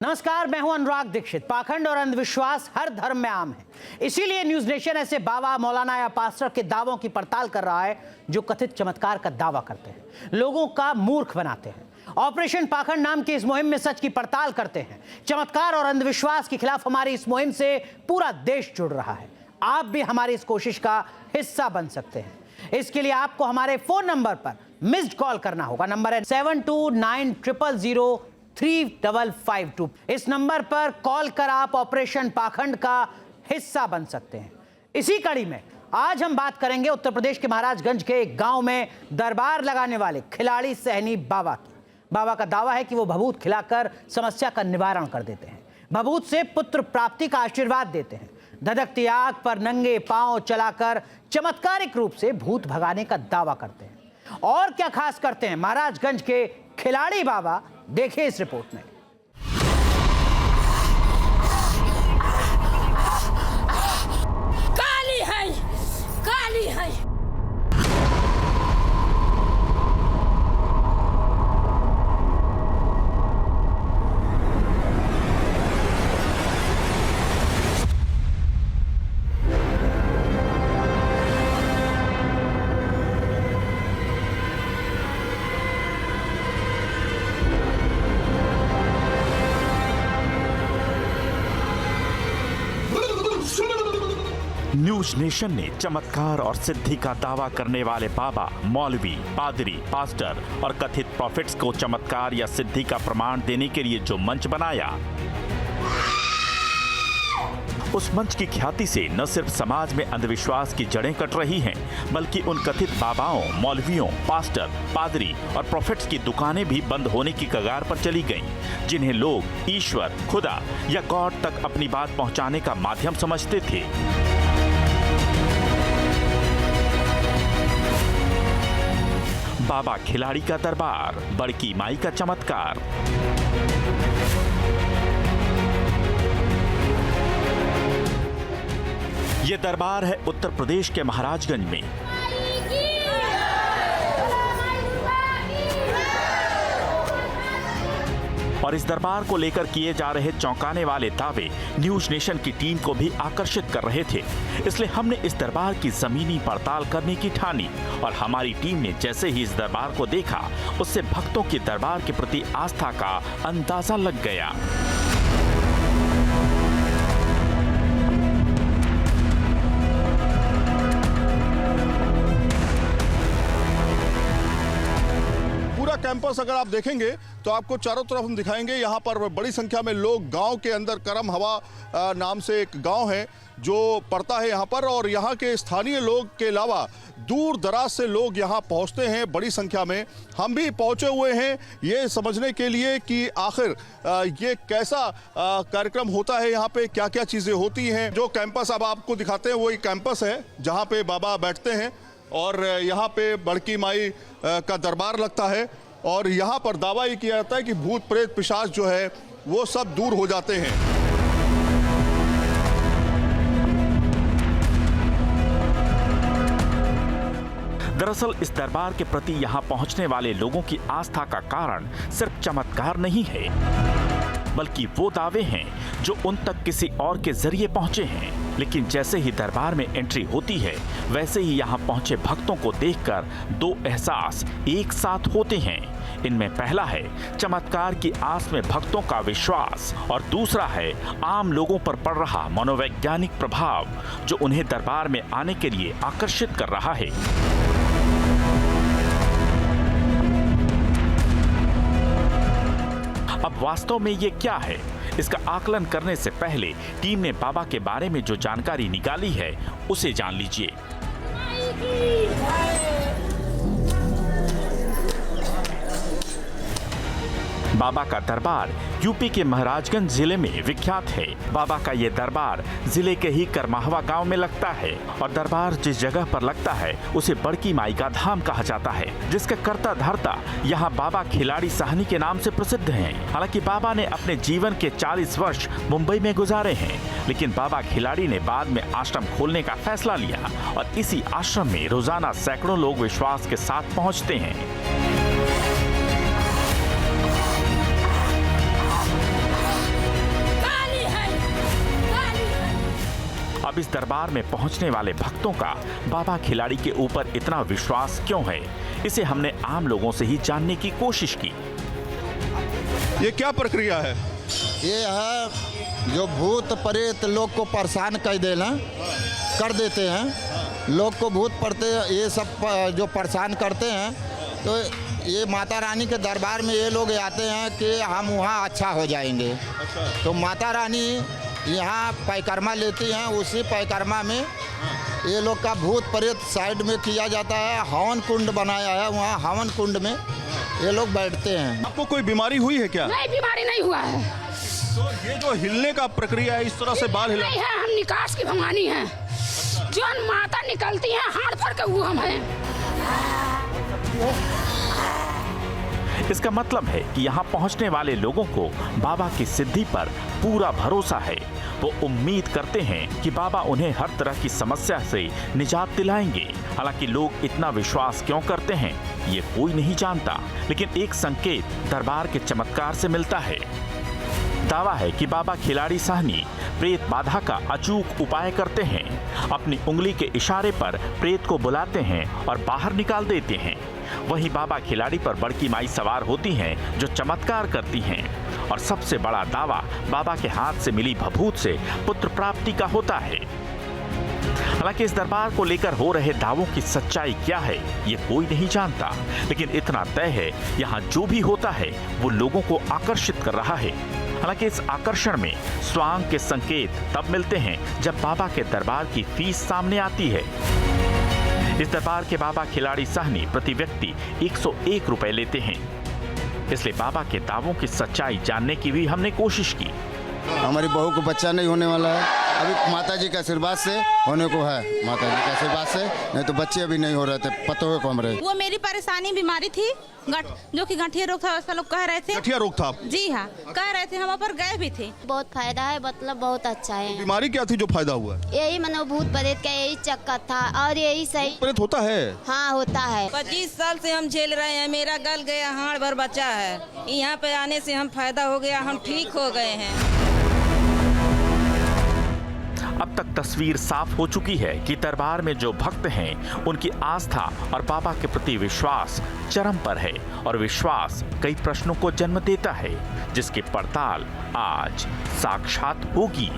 नमस्कार, मैं हूं अनुराग दीक्षित। पाखंड और अंधविश्वास हर धर्म में आम है, इसीलिए न्यूज नेशन ऐसे बाबा, मौलाना या पास्टर के दावों की पड़ताल कर रहा है जो कथित चमत्कार का दावा करते हैं, लोगों का मूर्ख बनाते हैं। ऑपरेशन पाखंड नाम की इस मुहिम में सच की पड़ताल करते हैं। चमत्कार और अंधविश्वास के खिलाफ हमारी इस मुहिम से पूरा देश जुड़ रहा है। आप भी हमारी इस कोशिश का हिस्सा बन सकते हैं। इसके लिए आपको हमारे फोन नंबर पर मिस्ड कॉल करना होगा। नंबर है 7290035552। इस नंबर पर कॉल कर आप ऑपरेशन पाखंड का हिस्सा बन सकते हैं। इसी कड़ी में आज हम बात करेंगे उत्तर प्रदेश के महाराजगंज के एक गांव में दरबार लगाने वाले खिलाड़ी सहनी बाबा की। बाबा का दावा है कि वो भभूत खिलाकर समस्या का निवारण कर देते हैं, भभूत से पुत्र प्राप्ति का आशीर्वाद देते हैं। धधकती आग पर नंगे पांव चलाकर चमत्कारिक रूप से भूत भगाने का दावा करते हैं। और क्या खास करते हैं महाराजगंज के खिलाड़ी बाबा, देखिए इस रिपोर्ट में। काली है, काली है। न्यूज नेशन ने चमत्कार और सिद्धि का दावा करने वाले बाबा, मौलवी, पादरी, पास्टर और कथित प्रॉफिट्स को चमत्कार या सिद्धि का प्रमाण देने के लिए जो मंच बनाया, उस मंच की ख्याति से न सिर्फ समाज में अंधविश्वास की जड़ें कट रही हैं, बल्कि उन कथित बाबाओं, मौलवियों, पास्टर, पादरी और प्रॉफिट्स की दुकानें भी बंद होने की कगार पर चली गईं, जिन्हें लोग ईश्वर, खुदा या गॉड तक अपनी बात पहुंचाने का माध्यम समझते थे। बाबा खिलाड़ी का दरबार, बड़की माई का चमत्कार। ये दरबार है उत्तर प्रदेश के महाराजगंज में। और इस दरबार को लेकर किए जा रहे चौंकाने वाले दावे न्यूज नेशन की टीम को भी आकर्षित कर रहे थे। इसलिए हमने इस दरबार की जमीनी पड़ताल करने की ठानी और हमारी टीम ने जैसे ही इस दरबार को देखा, उससे भक्तों की दरबार के प्रति आस्था का अंदाजा लग गया। कैंपस अगर आप देखेंगे तो आपको चारों तरफ हम दिखाएंगे। यहाँ पर बड़ी संख्या में लोग, गांव के अंदर करम हवा नाम से एक गांव है जो पड़ता है यहाँ पर, और यहाँ के स्थानीय लोग के अलावा दूर दराज से लोग यहाँ पहुँचते हैं बड़ी संख्या में। हम भी पहुँचे हुए हैं ये समझने के लिए कि आखिर ये कैसा कार्यक्रम होता है, यहाँ पे क्या क्या चीज़ें होती हैं। जो कैंपस अब आपको दिखाते हैं वही कैंपस है जहाँ पे बाबा बैठते हैं और यहाँ पे बड़की माई का दरबार लगता है। और यहाँ पर दावा ये किया जाता है कि भूत प्रेत पिशाच जो है वो सब दूर हो जाते हैं। दरअसल इस दरबार के प्रति यहाँ पहुँचने वाले लोगों की आस्था का कारण सिर्फ चमत्कार नहीं है, बल्कि वो दावे हैं जो उन तक किसी और के जरिए पहुंचे हैं। लेकिन जैसे ही दरबार में एंट्री होती है, वैसे ही यहाँ पहुंचे भक्तों को देखकर दो एहसास एक साथ होते हैं। इनमें पहला है चमत्कार की आस में भक्तों का विश्वास, और दूसरा है आम लोगों पर पड़ रहा मनोवैज्ञानिक प्रभाव जो उन्हें दरबार में आने के लिए आकर्षित कर रहा है। अब वास्तव में ये क्या है, इसका आकलन करने से पहले टीम ने बाबा के बारे में जो जानकारी निकाली है उसे जान लीजिए। बाबा का दरबार यूपी के महाराजगंज जिले में विख्यात है। बाबा का ये दरबार जिले के ही करमाहवा गांव में लगता है और दरबार जिस जगह पर लगता है उसे बड़की माई का धाम कहा जाता है, जिसके कर्ता धर्ता यहाँ बाबा खिलाड़ी सहनी के नाम से प्रसिद्ध हैं। हालांकि बाबा ने अपने जीवन के 40 वर्ष मुंबई में गुजारे हैं, लेकिन बाबा खिलाड़ी ने बाद में आश्रम खोलने का फैसला लिया और इसी आश्रम में रोजाना सैकड़ों लोग विश्वास के साथ पहुँचते हैं। अब इस दरबार में पहुंचने वाले भक्तों का बाबा खिलाड़ी के ऊपर इतना विश्वास क्यों है, इसे हमने आम लोगों से ही जानने की कोशिश की। ये क्या प्रक्रिया है? ये है जो भूत प्रेत लोग को परेशान कर देते हैं, लोग को भूत पड़ते ये सब जो परेशान करते हैं, तो ये माता रानी के दरबार में ये लोग आते हैं कि हम वहाँ अच्छा हो जाएंगे। तो माता रानी यहाँ परिक्रमा लेती हैं, उसी परिक्रमा में ये लोग का भूत प्रेत साइड में किया जाता है। हवन कुंड बनाया है, वहाँ हवन कुंड में ये लोग बैठते हैं। आपको कोई बीमारी हुई है क्या? नहीं, बीमारी नहीं हुआ है। तो ये जो हिलने का प्रक्रिया है, इस तरह से बाल हिला नहीं है, हम निकास की भवानी हैं। जो माता निकलती है हाथ भर के वो हम हैं। इसका मतलब है कि यहाँ पहुँचने वाले लोगों को बाबा की सिद्धि पर पूरा भरोसा है। वो उम्मीद करते हैं कि बाबा उन्हें हर तरह की समस्या से निजात दिलाएंगे। हालांकि लोग इतना विश्वास क्यों करते हैं, ये कोई नहीं जानता, लेकिन एक संकेत दरबार के चमत्कार से मिलता है। दावा है कि बाबा खिलाड़ी साहनी प्रेत बाधा का अचूक उपाय करते हैं। अपनी उंगली के इशारे पर प्रेत को बुलाते हैं और बाहर निकाल देते हैं। वहीं बाबा खिलाड़ी पर बड़की माई सवार होती हैं, जो चमत्कार करती हैं। और सबसे बड़ा दावा बाबा के हाथ से मिली भभूत से पुत्र प्राप्ति का होता है। हालांकि इस दरबार को लेकर हो रहे दावों की सच्चाई क्या है, ये कोई नहीं जानता, लेकिन इतना तय है, यहाँ जो भी होता है वो लोगों को आकर्षित कर रहा है। हालांकि इस आकर्षण में स्वांग के संकेत तब मिलते हैं जब बाबा के दरबार की फीस सामने आती है। इस दरबार के बाबा खिलाड़ी साहनी प्रति व्यक्ति 101 रुपए लेते हैं। इसलिए बाबा के दावों की सच्चाई जानने की भी हमने कोशिश की। हमारी बहू को बच्चा नहीं होने वाला है, अभी माता जी के आशीर्वाद से होने को है। माता जी के आशीर्वाद से, नहीं तो बच्चे अभी नहीं हो रहे थे, पतों को हमरे। वो मेरी परेशानी बीमारी थी, जो कि गठिया रोग था, ऐसा लोग कह रहे थे। गठिया रोग था? जी हाँ, कह रहे थे, हम ऊपर गए भी थे। बहुत फायदा है, मतलब बहुत अच्छा है। बीमारी क्या थी जो फायदा हुआ? यही मनो भूत प्रेत का यही चक्कर था, और यही सही प्रेत होता है? हाँ होता है। 25 साल से हम झेल रहे हैं, मेरा गल गया, हाड़ भर बचा है। यहाँ पे आने से हम फायदा हो गया, हम ठीक हो गए हैं। अब तक तस्वीर साफ हो चुकी है कि दरबार में जो भक्त हैं, उनकी आस्था और बाबा के प्रति विश्वास चरम पर है। और विश्वास कई प्रश्नों को जन्म देता है, जिसकी पड़ताल आज साक्षात होगी।